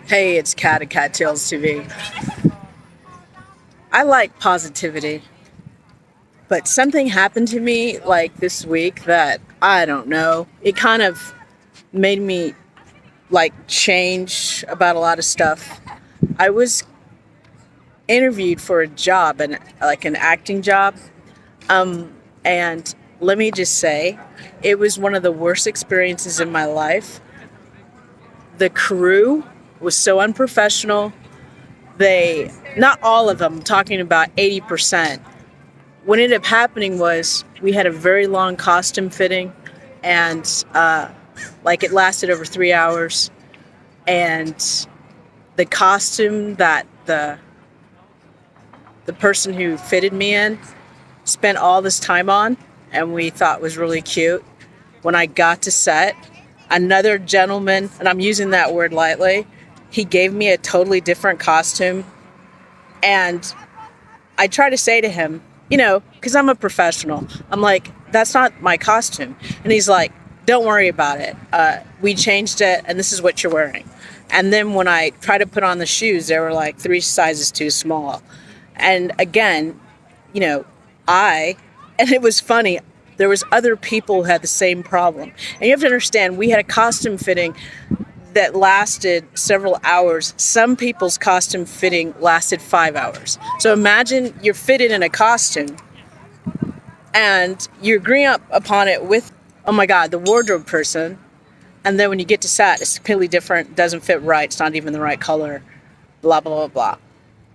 Hey, it's Cat at Cattails TV. I like positivity, but something happened to me like this week that I don't know. It kind of made me like change about a lot of stuff. I was interviewed for a job and like an acting job, and let me just say, it was one of the worst experiences in my life. The crew was so unprofessional. They, not all of them, I'm talking about 80%. What ended up happening was we had a very long costume fitting, and like it lasted over 3 hours. And the costume that the person who fitted me in spent all this time on, and we thought was really cute. When I got to set, another gentleman, and I'm using that word lightly, he gave me a totally different costume, and I try to say to him, because I'm a professional, I'm like, that's not my costume. And he's like, don't worry about it. We changed it, and this is what you're wearing. And then when I tried to put on the shoes, they were like 3 sizes too small. And again, you know, and it was funny, there was other people who had the same problem. And you have to understand, we had a costume fitting that lasted several hours. Some people's costume fitting lasted 5 hours. So imagine you're fitted in a costume and you agree up upon it with, oh my God, the wardrobe person. And then when you get to set, it's completely different, doesn't fit right, it's not even the right color, blah, blah, blah, blah.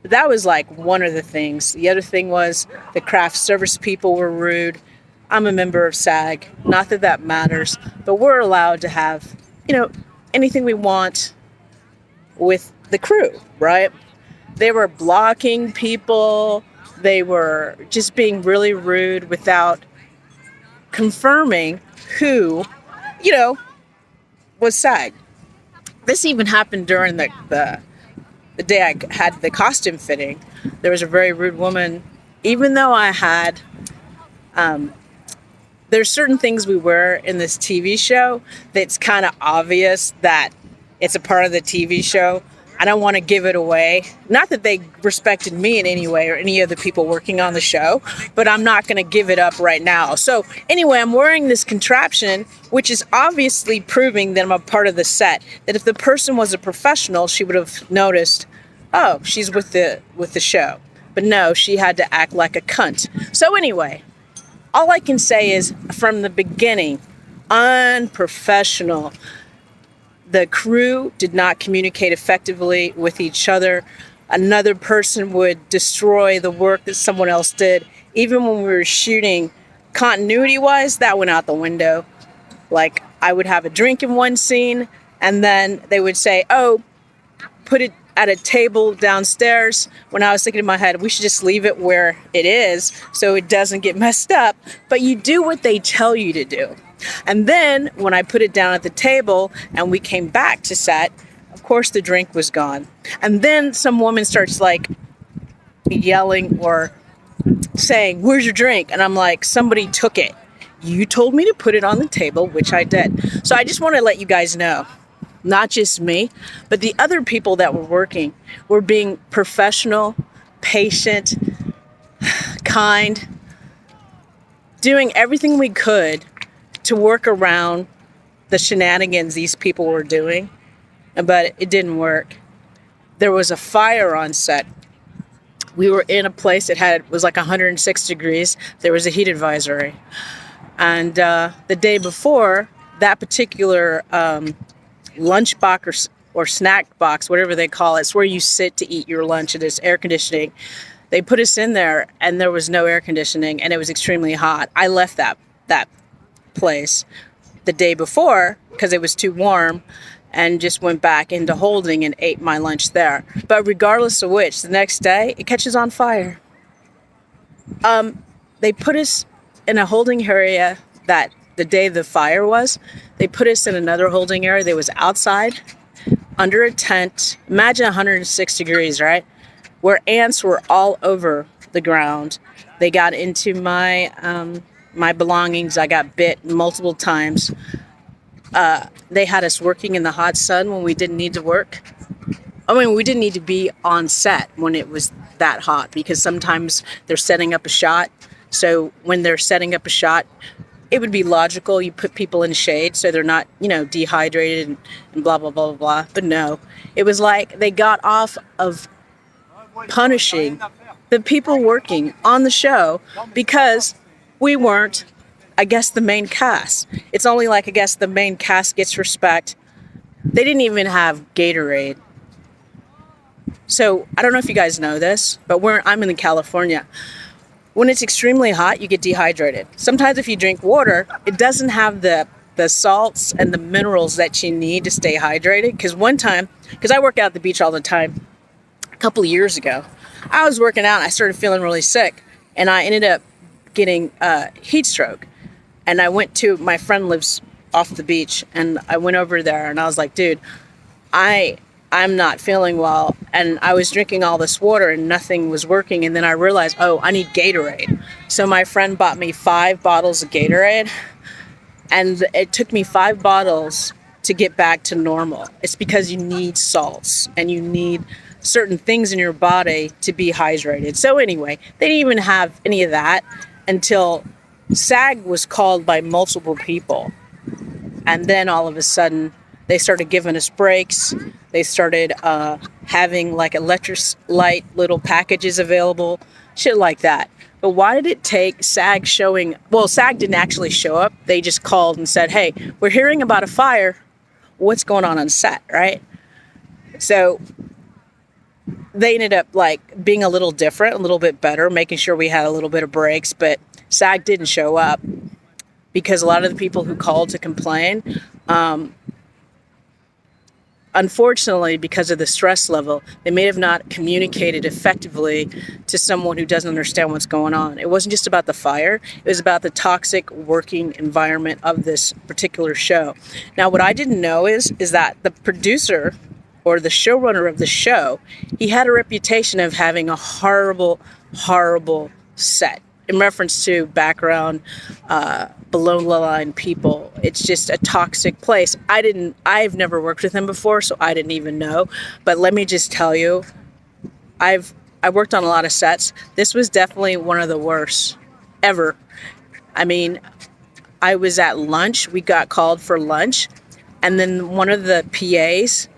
But that was like one of the things. The other thing was the craft service people were rude. I'm a member of SAG, not that that matters, but we're allowed to have, anything we want with the crew, right? They were blocking people. They were just being really rude without confirming who, was SAG. This even happened during the day I had the costume fitting. There was a very rude woman. Even though I had, there's certain things we wear in this TV show that's kind of obvious that it's a part of the TV show. I don't want to give it away. Not that they respected me in any way or any of the people working on the show, but I'm not going to give it up right now. So anyway, I'm wearing this contraption, which is obviously proving that I'm a part of the set. That if the person was a professional, she would have noticed, oh, she's with the show. But no, she had to act like a cunt. So anyway, all I can say is from the beginning, unprofessional. The crew did not communicate effectively with each other. Another person would destroy the work that someone else did. Even when we were shooting, continuity-wise, that went out the window. Like, I would have a drink in one scene, and then they would say, oh, put it at a table downstairs. When I was thinking in my head, we should just leave it where it is so it doesn't get messed up. But you do what they tell you to do. And then when I put it down at the table and we came back to set, of course the drink was gone. And then some woman starts like yelling or saying, where's your drink? And I'm like, somebody took it. You told me to put it on the table, which I did. So I just want to let you guys know, not just me, but the other people that were working were being professional, patient, kind, doing everything we could to work around the shenanigans these people were doing, but it didn't work. There was a fire on set. We were in a place that was like 106 degrees. There was a heat advisory. And the day before, that particular lunch box or snack box, whatever they call it, it's where you sit to eat your lunch and there's air conditioning. They put us in there and there was no air conditioning and it was extremely hot. I left that place the day before because it was too warm and just went back into holding and ate my lunch there. But regardless of which, the next day it catches on fire. They put us in a holding area that the day the fire was, they put us in another holding area that was outside under a tent. Imagine 106 degrees, right? Where ants were all over the ground. They got into my belongings. I got bit multiple times. They had us working in the hot sun when we didn't need to work. I mean, we didn't need to be on set when it was that hot because sometimes they're setting up a shot. So when they're setting up a shot, it would be logical you put people in shade so they're not, dehydrated and blah, blah, blah, blah, blah. But no, it was like they got off of punishing the people working on the show because we weren't, I guess, the main cast. It's only like, I guess, the main cast gets respect. They didn't even have Gatorade. So I don't know if you guys know this, but I'm in California. When it's extremely hot, you get dehydrated. Sometimes if you drink water, it doesn't have the salts and the minerals that you need to stay hydrated. Because I work out at the beach all the time, a couple of years ago, I was working out and I started feeling really sick. And I ended up getting heat stroke. And my friend lives off the beach, and I went over there and I was like, dude, I'm not feeling well, and I was drinking all this water and nothing was working, and then I realized, I need Gatorade. So my friend bought me 5 bottles of Gatorade, and it took me 5 bottles to get back to normal. It's because you need salts and you need certain things in your body to be hydrated. So anyway, they didn't even have any of that until SAG was called by multiple people, and then all of a sudden they started giving us breaks. They started having like electrolyte little packages available, shit like that. But why did it take SAG showing? Well, SAG didn't actually show up. They just called and said, hey, we're hearing about a fire. What's going on set, right? So they ended up like being a little different, a little bit better, making sure we had a little bit of breaks. But SAG didn't show up because a lot of the people who called to complain, unfortunately, because of the stress level, they may have not communicated effectively to someone who doesn't understand what's going on. It wasn't just about the fire. It was about the toxic working environment of this particular show. Now, what I didn't know is that the producer or the showrunner of the show, he had a reputation of having a horrible, horrible set. In reference to background, below the line people, it's just a toxic place. I've never worked with him before, so I didn't even know. But let me just tell you, I worked on a lot of sets. This was definitely one of the worst ever. I mean, I was at lunch. We got called for lunch, and then one of the PAs,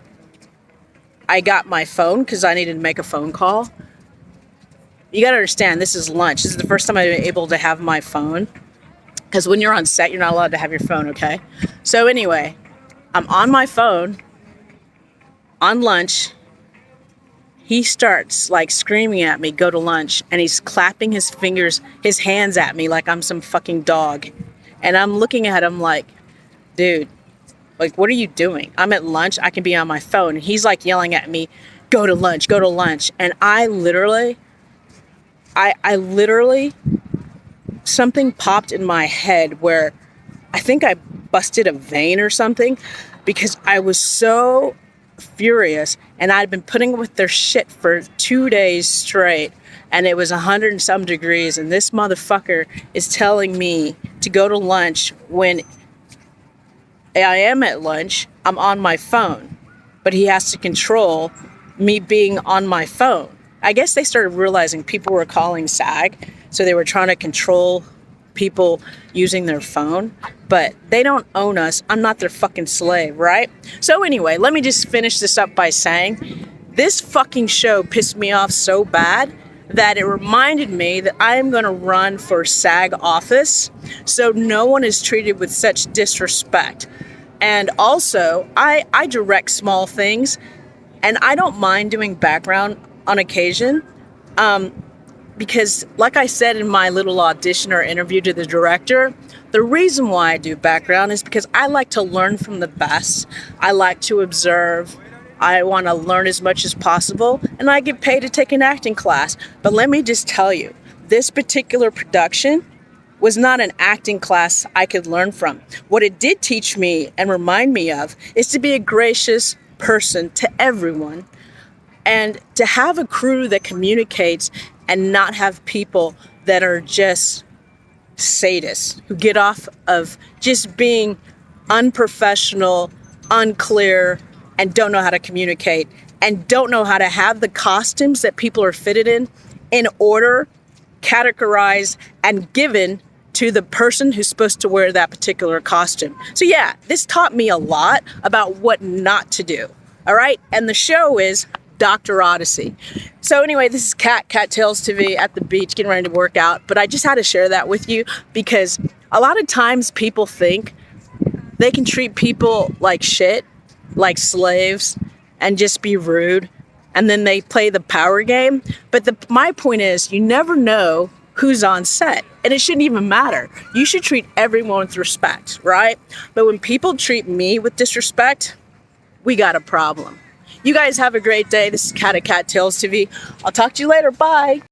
I got my phone because I needed to make a phone call. You got to understand, this is lunch. This is the first time I've been able to have my phone. Because when you're on set, you're not allowed to have your phone, okay? So anyway, I'm on my phone, on lunch. He starts like screaming at me, go to lunch. And he's clapping his hands at me like I'm some fucking dog. And I'm looking at him like, dude, like, what are you doing? I'm at lunch. I can be on my phone. And he's like yelling at me, go to lunch, go to lunch. And I literally, something popped in my head where I think I busted a vein or something because I was so furious, and I'd been putting up with their shit for 2 days straight, and it was 100 and some degrees, and this motherfucker is telling me to go to lunch when I am at lunch. I'm on my phone, but he has to control me being on my phone. I guess they started realizing people were calling SAG, so they were trying to control people using their phone, but they don't own us. I'm not their fucking slave, right? So anyway, let me just finish this up by saying this fucking show pissed me off so bad that it reminded me that I am going to run for SAG office so no one is treated with such disrespect. And also, I direct small things, and I don't mind doing background on occasion, because like I said in my little audition or interview to the director, the reason why I do background is because I like to learn from the best. I like to observe. I want to learn as much as possible, and I get paid to take an acting class. But let me just tell you, this particular production was not an acting class I could learn from. What it did teach me and remind me of is to be a gracious person to everyone, and to have a crew that communicates and not have people that are just sadists who get off of just being unprofessional, unclear, and don't know how to communicate and don't know how to have the costumes that people are fitted in order, categorized, and given to the person who's supposed to wear that particular costume. So yeah, this taught me a lot about what not to do. All right. And the show is Dr. Odyssey. So anyway, this is Cat Tales TV at the beach, getting ready to work out. But I just had to share that with you because a lot of times people think they can treat people like shit, like slaves, and just be rude. And then they play the power game. But my point is, you never know who's on set. And it shouldn't even matter. You should treat everyone with respect, right? But when people treat me with disrespect, we got a problem. You guys have a great day. This is Cat Tales TV. I'll talk to you later. Bye.